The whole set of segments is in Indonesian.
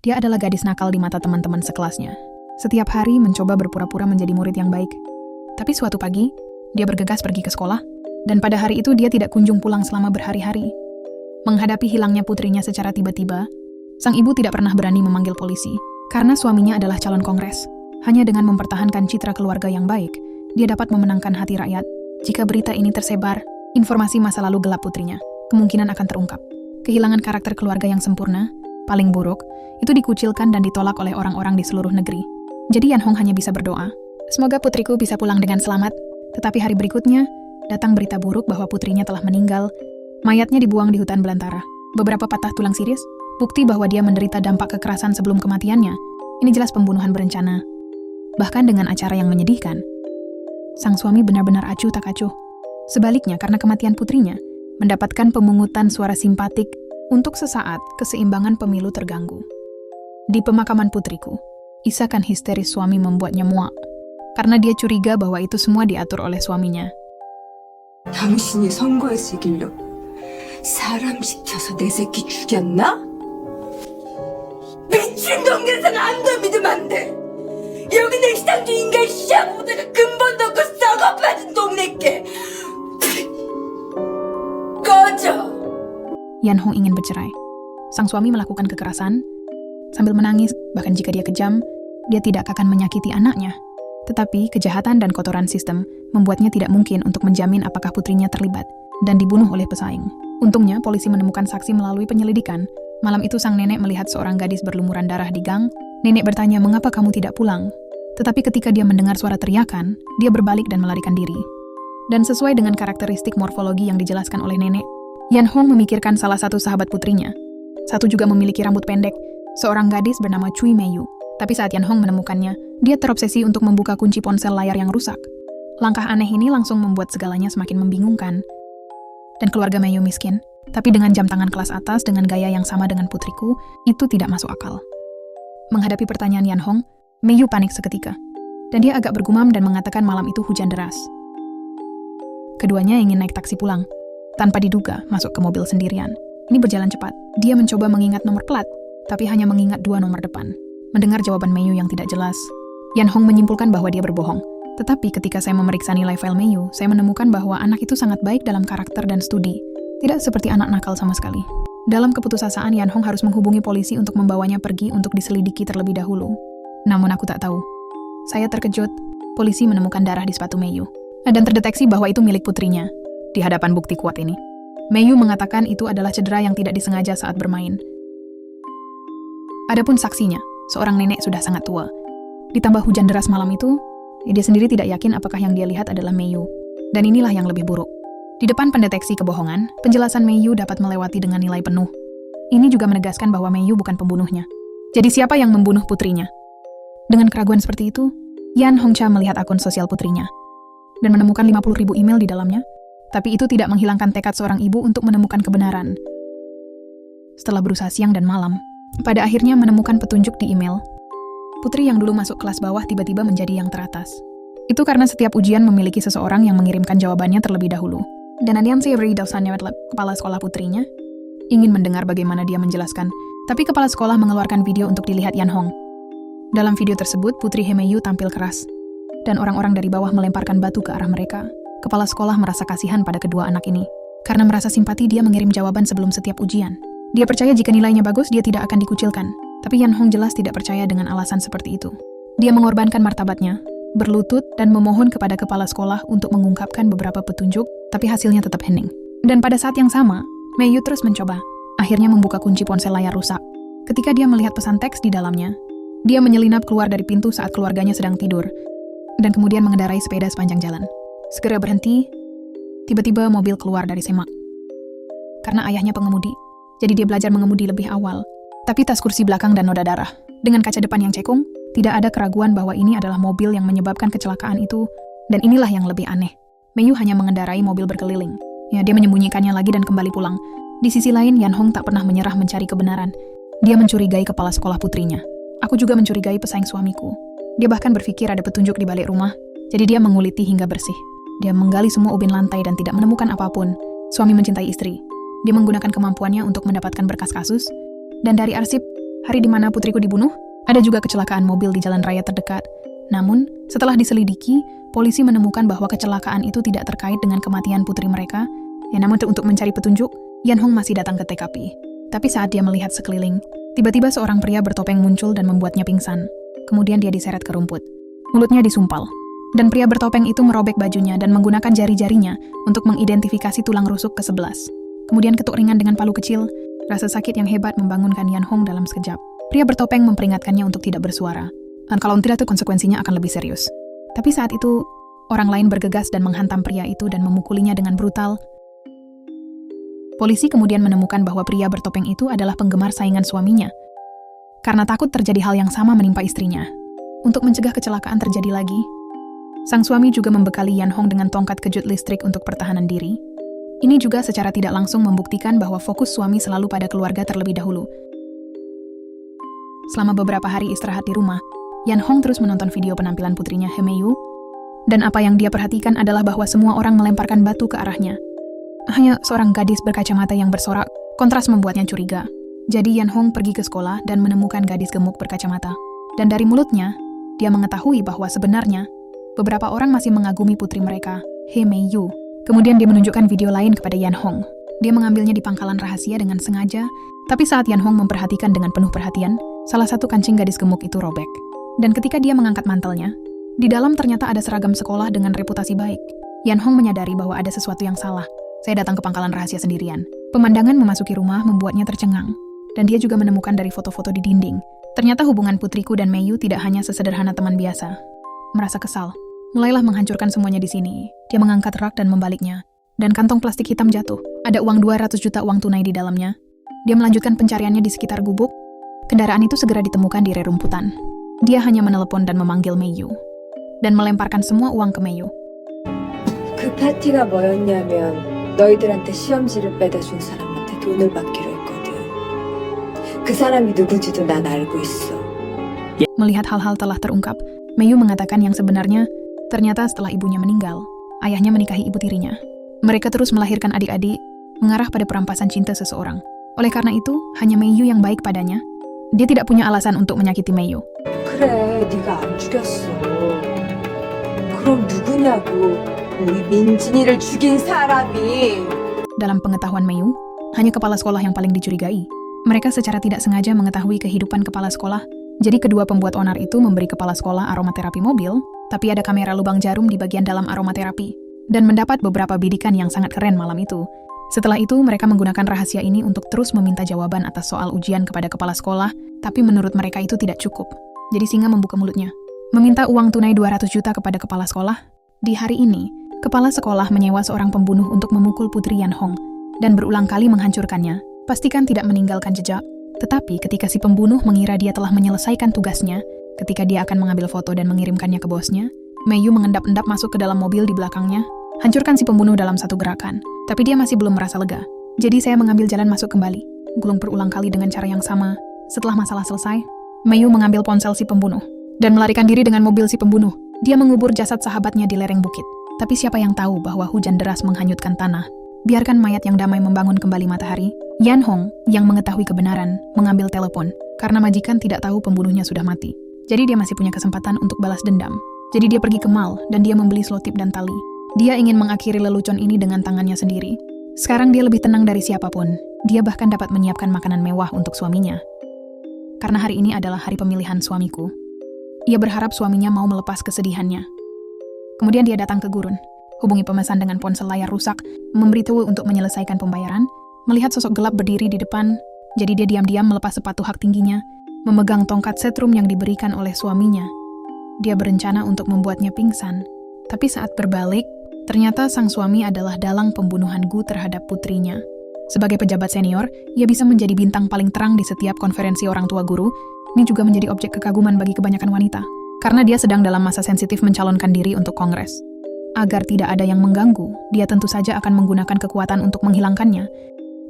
Dia adalah gadis nakal di mata teman-teman sekelasnya. Setiap hari mencoba berpura-pura menjadi murid yang baik. Tapi suatu pagi, dia bergegas pergi ke sekolah, dan pada hari itu dia tidak kunjung pulang selama berhari-hari. Menghadapi hilangnya putrinya secara tiba-tiba, sang ibu tidak pernah berani memanggil polisi, karena suaminya adalah calon kongres. Hanya dengan mempertahankan citra keluarga yang baik, dia dapat memenangkan hati rakyat. Jika berita ini tersebar, informasi masa lalu gelap putrinya kemungkinan akan terungkap. Kehilangan karakter keluarga yang sempurna, paling buruk, itu dikucilkan dan ditolak oleh orang-orang di seluruh negeri. Jadi Yan Hong hanya bisa berdoa, semoga putriku bisa pulang dengan selamat. Tetapi hari berikutnya, datang berita buruk bahwa putrinya telah meninggal. Mayatnya dibuang di hutan belantara. Beberapa patah tulang sirius, bukti bahwa dia menderita dampak kekerasan sebelum kematiannya. Ini jelas pembunuhan berencana. Bahkan dengan acara yang menyedihkan, sang suami benar-benar acuh tak acuh. Sebaliknya, karena kematian putrinya, mendapatkan pemungutan suara simpatik, untuk sesaat keseimbangan pemilu terganggu. Di pemakaman putriku, isakan histeris suami membuatnya muak, karena dia curiga bahwa itu semua diatur oleh suaminya. 당신이 선거에서 이기려 사람 시켜서 내 새끼 죽였나? 미친 동네에서는 안 돼, 믿으면 안 돼. 여기 내 시상주 인간 시작보다가 근본도 없고 썩어 빠진 동네께 꺼져. Yan Hong ingin bercerai. Sang suami melakukan kekerasan sambil menangis, bahkan jika dia kejam, dia tidak akan menyakiti anaknya. Tetapi kejahatan dan kotoran sistem membuatnya tidak mungkin untuk menjamin apakah putrinya terlibat dan dibunuh oleh pesaing. Untungnya, polisi menemukan saksi melalui penyelidikan. Malam itu sang nenek melihat seorang gadis berlumuran darah di gang. Nenek bertanya, "Mengapa kamu tidak pulang?" Tetapi ketika dia mendengar suara teriakan, dia berbalik dan melarikan diri. Dan sesuai dengan karakteristik morfologi yang dijelaskan oleh nenek, Yan Hong memikirkan salah satu sahabat putrinya. Satu juga memiliki rambut pendek, seorang gadis bernama Cui Meiyu. Tapi saat Yan Hong menemukannya, dia terobsesi untuk membuka kunci ponsel layar yang rusak. Langkah aneh ini langsung membuat segalanya semakin membingungkan. Dan keluarga Meiyu miskin, tapi dengan jam tangan kelas atas dengan gaya yang sama dengan putriku, itu tidak masuk akal. Menghadapi pertanyaan Yan Hong, Meiyu panik seketika. Dan dia agak bergumam dan mengatakan malam itu hujan deras. Keduanya ingin naik taksi pulang. Tanpa diduga, masuk ke mobil sendirian. Ini berjalan cepat. Dia mencoba mengingat nomor plat, tapi hanya mengingat 2 nomor depan. Mendengar jawaban Meiyu yang tidak jelas, Yan Hong menyimpulkan bahwa dia berbohong. Tetapi ketika saya memeriksa nilai file Meiyu, saya menemukan bahwa anak itu sangat baik dalam karakter dan studi. Tidak seperti anak nakal sama sekali. Dalam keputusasaan, Yan Hong harus menghubungi polisi untuk membawanya pergi untuk diselidiki terlebih dahulu. Namun aku tak tahu. Saya terkejut, polisi menemukan darah di sepatu Meiyu. Dan terdeteksi bahwa itu milik putrinya. Di hadapan bukti kuat ini, Meiyu mengatakan itu adalah cedera yang tidak disengaja saat bermain. Adapun saksinya, seorang nenek sudah sangat tua. Ditambah hujan deras malam itu, dia sendiri tidak yakin apakah yang dia lihat adalah Meiyu. Dan inilah yang lebih buruk. Di depan pendeteksi kebohongan, penjelasan Meiyu dapat melewati dengan nilai penuh. Ini juga menegaskan bahwa Meiyu bukan pembunuhnya. Jadi siapa yang membunuh putrinya? Dengan keraguan seperti itu, Yan Hongcha melihat akun sosial putrinya dan menemukan 50.000 email di dalamnya. Tapi itu tidak menghilangkan tekad seorang ibu untuk menemukan kebenaran. Setelah berusaha siang dan malam, pada akhirnya menemukan petunjuk di email. Putri yang dulu masuk kelas bawah tiba-tiba menjadi yang teratas. Itu karena setiap ujian memiliki seseorang yang mengirimkan jawabannya terlebih dahulu. Dan Anyansi Ridausannya kepala sekolah putrinya ingin mendengar bagaimana dia menjelaskan. Tapi kepala sekolah mengeluarkan video untuk dilihat Yan Hong. Dalam video tersebut, Putri Meiyu tampil keras. Dan orang-orang dari bawah melemparkan batu ke arah mereka. Kepala sekolah merasa kasihan pada kedua anak ini. Karena merasa simpati, dia mengirim jawaban sebelum setiap ujian. Dia percaya jika nilainya bagus, dia tidak akan dikucilkan. Tapi Yan Hong jelas tidak percaya dengan alasan seperti itu. Dia mengorbankan martabatnya, berlutut dan memohon kepada kepala sekolah untuk mengungkapkan beberapa petunjuk, tapi hasilnya tetap hening. Dan pada saat yang sama, Meiyu terus mencoba. Akhirnya membuka kunci ponsel layar rusak. Ketika dia melihat pesan teks di dalamnya, dia menyelinap keluar dari pintu saat keluarganya sedang tidur, dan kemudian mengendarai sepeda sepanjang jalan. Segera berhenti, tiba-tiba mobil keluar dari semak. Karena ayahnya pengemudi, jadi dia belajar mengemudi lebih awal. Tapi tas kursi belakang dan noda darah. Dengan kaca depan yang cekung, tidak ada keraguan bahwa ini adalah mobil yang menyebabkan kecelakaan itu, dan inilah yang lebih aneh. Meiyu hanya mengendarai mobil berkeliling. Ya, dia menyembunyikannya lagi dan kembali pulang. Di sisi lain, Yan Hong tak pernah menyerah mencari kebenaran. Dia mencurigai kepala sekolah putrinya. Aku juga mencurigai pesaing suamiku. Dia bahkan berpikir ada petunjuk di balik rumah, jadi dia menguliti hingga bersih. Dia menggali semua ubin lantai dan tidak menemukan apapun. Suami mencintai istri. Dia menggunakan kemampuannya untuk mendapatkan berkas kasus. Dan dari arsip, Hari di mana putriku dibunuh, ada juga kecelakaan mobil di jalan raya terdekat. Namun, setelah diselidiki, polisi menemukan bahwa kecelakaan itu tidak terkait dengan kematian putri mereka. Ya, namun untuk mencari petunjuk, Yan Hong masih datang ke TKP. Tapi saat dia melihat sekeliling, tiba-tiba seorang pria bertopeng muncul dan membuatnya pingsan. Kemudian dia diseret ke rumput. Mulutnya disumpal. Dan pria bertopeng itu merobek bajunya dan menggunakan jari-jarinya untuk mengidentifikasi tulang rusuk ke-11. Kemudian ketuk ringan dengan palu kecil. Rasa sakit yang hebat membangunkan Yan Hong dalam sekejap. Pria bertopeng memperingatkannya untuk tidak bersuara. Dan kalau tidak itu konsekuensinya akan lebih serius. Tapi saat itu, orang lain bergegas dan menghantam pria itu dan memukulinya dengan brutal. Polisi kemudian menemukan bahwa pria bertopeng itu adalah penggemar saingan suaminya. Karena takut terjadi hal yang sama menimpa istrinya. Untuk mencegah kecelakaan terjadi lagi, sang suami juga membekali Yan Hong dengan tongkat kejut listrik untuk pertahanan diri. Ini juga secara tidak langsung membuktikan bahwa fokus suami selalu pada keluarga terlebih dahulu. Selama beberapa hari istirahat di rumah, Yan Hong terus menonton video penampilan putrinya He Mei-yu, dan apa yang dia perhatikan adalah bahwa semua orang melemparkan batu ke arahnya. Hanya seorang gadis berkacamata yang bersorak, kontras membuatnya curiga. Jadi Yan Hong pergi ke sekolah dan menemukan gadis gemuk berkacamata. Dan dari mulutnya, dia mengetahui bahwa sebenarnya beberapa orang masih mengagumi putri mereka, He Mei-yu. Kemudian dia menunjukkan video lain kepada Yan Hong. Dia mengambilnya di pangkalan rahasia dengan sengaja, tapi saat Yan Hong memperhatikan dengan penuh perhatian, salah satu kancing gadis gemuk itu robek. Dan ketika dia mengangkat mantelnya, di dalam ternyata ada seragam sekolah dengan reputasi baik. Yan Hong menyadari bahwa ada sesuatu yang salah. Saya datang ke pangkalan rahasia sendirian. Pemandangan memasuki rumah membuatnya tercengang. Dan dia juga menemukan dari foto-foto di dinding. Ternyata hubungan putriku dan Mei-yu tidak hanya sesederhana teman biasa. Merasa kesal, mulailah menghancurkan semuanya di sini. Dia mengangkat rak dan membaliknya. Dan kantong plastik hitam jatuh. Ada uang 200 juta uang tunai di dalamnya. Dia melanjutkan pencariannya di sekitar gubuk. Kendaraan itu segera ditemukan di rerumputan. Dia hanya menelepon dan memanggil Mei-yu. Dan melemparkan semua uang ke Mei-yu. 그 파티가 뭐였냐면 너희들한테 시험지를 빼다 준 사람한테 돈을 받기로 했거든. 그 사람이 누구지도 난 알고 있어. Melihat hal-hal telah terungkap, Mei-yu mengatakan yang sebenarnya, ternyata setelah ibunya meninggal, ayahnya menikahi ibu tirinya. Mereka terus melahirkan adik-adik, mengarah pada perampasan cinta seseorang. Oleh karena itu, hanya Mei-yu yang baik padanya. Dia tidak punya alasan untuk menyakiti Mei-yu. 그래, 네가 안 죽였어. 그럼 누구냐고, 우리 민진이를 죽인 사람이. Dalam pengetahuan Mei-yu, hanya kepala sekolah yang paling dicurigai. Mereka secara tidak sengaja mengetahui kehidupan kepala sekolah. Jadi kedua pembuat onar itu memberi kepala sekolah aromaterapi mobil, tapi ada kamera lubang jarum di bagian dalam aromaterapi, dan mendapat beberapa bidikan yang sangat keren malam itu. Setelah itu, mereka menggunakan rahasia ini untuk terus meminta jawaban atas soal ujian kepada kepala sekolah, tapi menurut mereka itu tidak cukup. Jadi singa membuka mulutnya, meminta uang tunai 200 juta kepada kepala sekolah. Di hari ini, kepala sekolah menyewa seorang pembunuh untuk memukul putri Yan Hong, dan berulang kali menghancurkannya. Pastikan tidak meninggalkan jejak. Tetapi ketika si pembunuh mengira dia telah menyelesaikan tugasnya, ketika dia akan mengambil foto dan mengirimkannya ke bosnya, Mei-yu mengendap-endap masuk ke dalam mobil di belakangnya, hancurkan si pembunuh dalam satu gerakan. Tapi dia masih belum merasa lega. Jadi saya mengambil jalan masuk kembali. Gulung berulang kali dengan cara yang sama. Setelah masalah selesai, Mei-yu mengambil ponsel si pembunuh dan melarikan diri dengan mobil si pembunuh. Dia mengubur jasad sahabatnya di lereng bukit. Tapi siapa yang tahu bahwa hujan deras menghanyutkan tanah? Biarkan mayat yang damai membangun kembali matahari. Yan Hong, yang mengetahui kebenaran, mengambil telepon, karena majikan tidak tahu pembunuhnya sudah mati. Jadi dia masih punya kesempatan untuk balas dendam. Jadi dia pergi ke mall, dan dia membeli selotip dan tali. Dia ingin mengakhiri lelucon ini dengan tangannya sendiri. Sekarang dia lebih tenang dari siapapun. Dia bahkan dapat menyiapkan makanan mewah untuk suaminya. Karena hari ini adalah hari pemilihan suamiku. Ia berharap suaminya mau melepas kesedihannya. Kemudian dia datang ke gurun, hubungi pemesan dengan ponsel layar rusak, memberitahu untuk menyelesaikan pembayaran, melihat sosok gelap berdiri di depan, jadi dia diam-diam melepas sepatu hak tingginya, memegang tongkat setrum yang diberikan oleh suaminya. Dia berencana untuk membuatnya pingsan. Tapi saat berbalik, ternyata sang suami adalah dalang pembunuhan Gu terhadap putrinya. Sebagai pejabat senior, ia bisa menjadi bintang paling terang di setiap konferensi orang tua guru. Ini juga menjadi objek kekaguman bagi kebanyakan wanita, karena dia sedang dalam masa sensitif mencalonkan diri untuk kongres. Agar tidak ada yang mengganggu, dia tentu saja akan menggunakan kekuatan untuk menghilangkannya.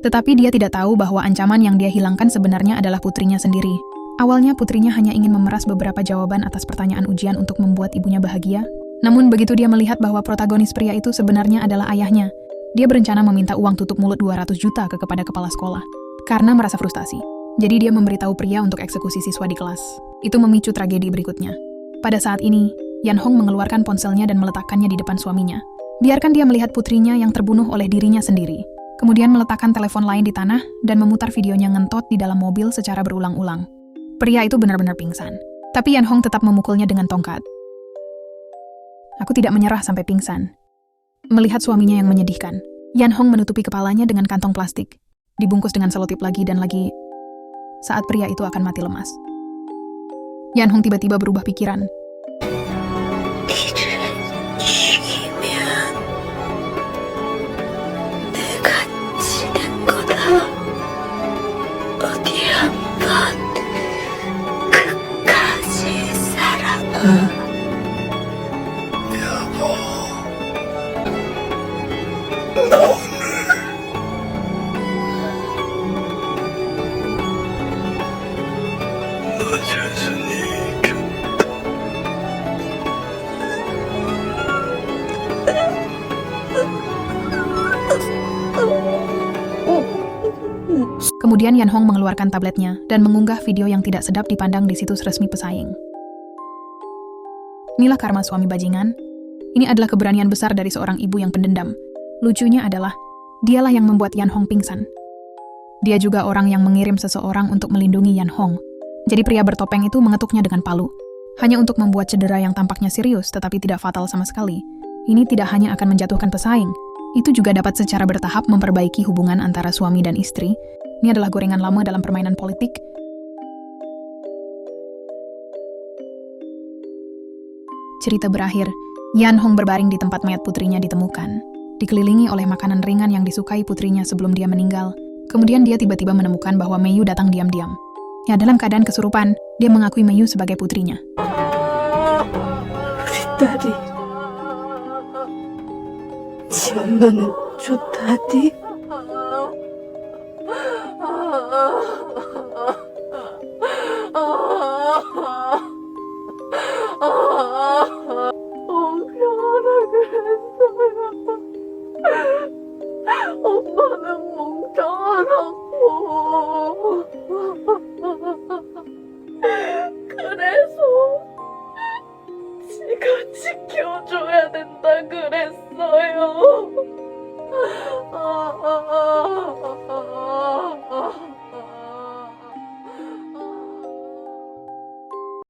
Tetapi dia tidak tahu bahwa ancaman yang dia hilangkan sebenarnya adalah putrinya sendiri. Awalnya putrinya hanya ingin memeras beberapa jawaban atas pertanyaan ujian untuk membuat ibunya bahagia. Namun begitu dia melihat bahwa protagonis pria itu sebenarnya adalah ayahnya, dia berencana meminta uang tutup mulut 200 juta kepada kepala sekolah. Karena merasa frustasi, Jadi dia memberitahu pria untuk eksekusi siswa di kelas. Itu memicu tragedi berikutnya. Pada saat ini, Yan Hong mengeluarkan ponselnya dan meletakkannya di depan suaminya. Biarkan dia melihat putrinya yang terbunuh oleh dirinya sendiri. Kemudian meletakkan telepon lain di tanah dan memutar videonya ngentot di dalam mobil secara berulang-ulang. Pria itu benar-benar pingsan. Tapi Yan Hong tetap memukulnya dengan tongkat. Aku tidak menyerah sampai pingsan. Melihat suaminya yang menyedihkan, Yan Hong menutupi kepalanya dengan kantong plastik, dibungkus dengan selotip lagi dan lagi, saat pria itu akan mati lemas. Yan Hong tiba-tiba berubah pikiran. Kemudian Yan Hong mengeluarkan tabletnya dan mengunggah video yang tidak sedap dipandang di situs resmi pesaing. Inilah karma suami bajingan. Ini adalah keberanian besar dari seorang ibu yang pendendam. Lucunya adalah, dialah yang membuat Yan Hong pingsan. Dia juga orang yang mengirim seseorang untuk melindungi Yan Hong. Jadi pria bertopeng itu mengetuknya dengan palu. Hanya untuk membuat cedera yang tampaknya serius tetapi tidak fatal sama sekali. Ini tidak hanya akan menjatuhkan pesaing, itu juga dapat secara bertahap memperbaiki hubungan antara suami dan istri. Ini adalah gorengan lama dalam permainan politik. Cerita berakhir, Yan Hong berbaring di tempat mayat putrinya ditemukan, dikelilingi oleh makanan ringan yang disukai putrinya sebelum dia meninggal. Kemudian dia tiba-tiba menemukan bahwa Meiyu datang diam-diam. Ya, dalam keadaan kesurupan, dia mengakui Meiyu sebagai putrinya. Tadi, si 엄마는 좋다디? 엄마는 멍청하다고.